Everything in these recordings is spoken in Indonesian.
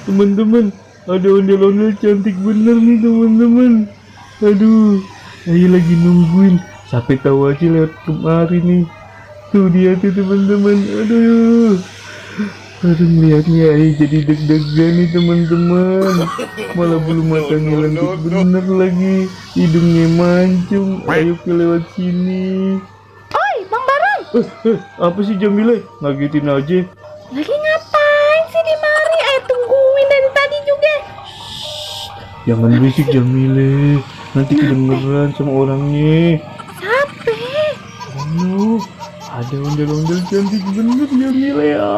Teman-teman, ada ondel-ondel cantik bener nih teman-teman. Aduh, Ayo lagi nungguin sampai tahu aja lewat kemari nih. Tuh dia tuh teman-teman. Aduh ngeliatnya Ayo jadi deg-degan nih teman-teman. Malah bulu matanya lentik bener lagi, hidungnya mancung. Ayo ke lewat sini. Oi, Bang Baron. Apa sih Jamila? Ngagetin aja. Lagi ngapain sih di mari? Ayo tungguin dari tadi juga. Jangan berisik Jamile, nanti kedengeran sama orangnya. Siapa? Oh no, ada ondel-ondel cantik bener Jamile ya.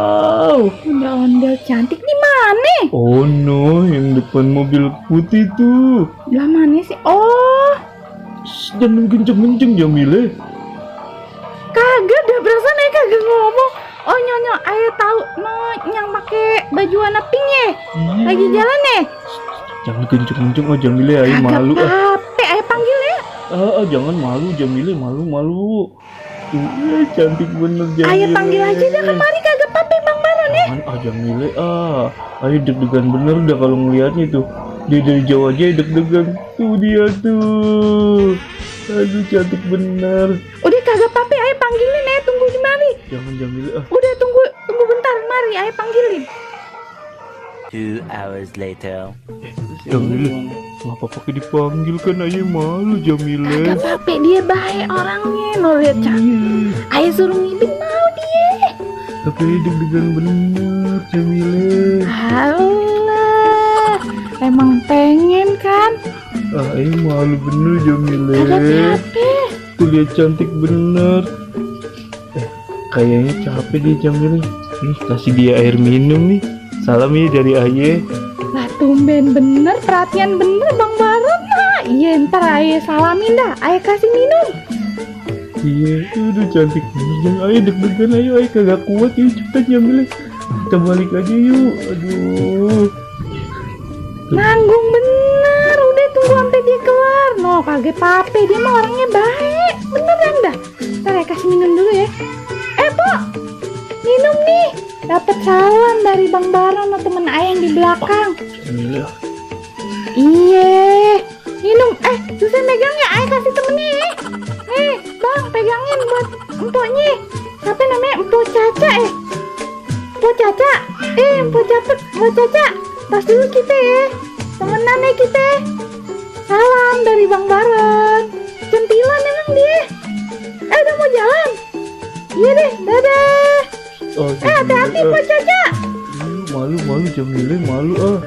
Ondel-ondel cantik di mana? Oh no, yang depan mobil putih tuh. Lah mana sih? Oh, Shh, jangan kenceng-kenceng Jamile. kagak dah perasaan Ayo kagak ngomong. Oh nyonya, Ayo tahu no yang pakai baju warna pink ya? Iya. Lagi jalan ya? Jangan kenceng-kenceng oh Jamile, Ayo Kagak malu ah. apa-apa, Ayo panggil ya. Jangan malu Jamile, malu. Cantik bener Jamile. Ayo panggil aja dah kemari kagak apa-apa Bang Baron ya. Jangan Jamile Ayo deg-degan bener dah kalau ngeliatnya tuh. Dia dari jauh aja deg-degan. Tuh dia tuh. Aduh cantik bener. Udah kagak apa-apa, Ayo panggilin ya, tunggu di mari. Jangan Jamile Udah tunggu bentar, mari Ayo panggilin. 2 hours later. Jamile, ngapa pakai dipanggil kan Ayo malu Jamile. Kagak apa-apa, dia baik orangnya. No lihat cantik. Ayo suruh ngibin mau dia. Tapi Ayo deg-degan bener Jamile. Alah, emang pengen kan? Ayo malu bener Jamile. Kagak apa-apa. Tuh lihat cantik bener. Kayaknya capek dia Jamile. Nih kasih dia air minum nih. Salam ya dari Aye. Lah tumben bener, perhatian bener Bang Baron. Nah, iya ntar Ayo salamin dah, Ayo kasih minum. Iya, udah cantik bener. Jangan Ayo deg-degan Ayo kagak kuat ya cepetan Jamile. Kita balik aja yuk. Aduh. Nanggung bener, udah tunggu sampai dia kelar. No, kagak apa-apa, dia mah orangnya baik. Beneran dah. Ntar Ayo kasih minum dulu ya. Po, minum nih. Dapat salam dari Bang Baron sama temen Ayo yang di belakang. Jamile. Iya, minum. Susah megang ya, Ayo kasih temennya ya. Bang, pegangin buat empoknya. Siapa namanya? Empok Caca Empok Caca. Empok Caca. Tas dulu kita ya. Temenan ya kita. Salam dari Bang Baron. Centilan emang dia. Udah mau jalan. Iya deh, dadah. Oh, Hati-hati Empok Caca. Malu Jamile, malu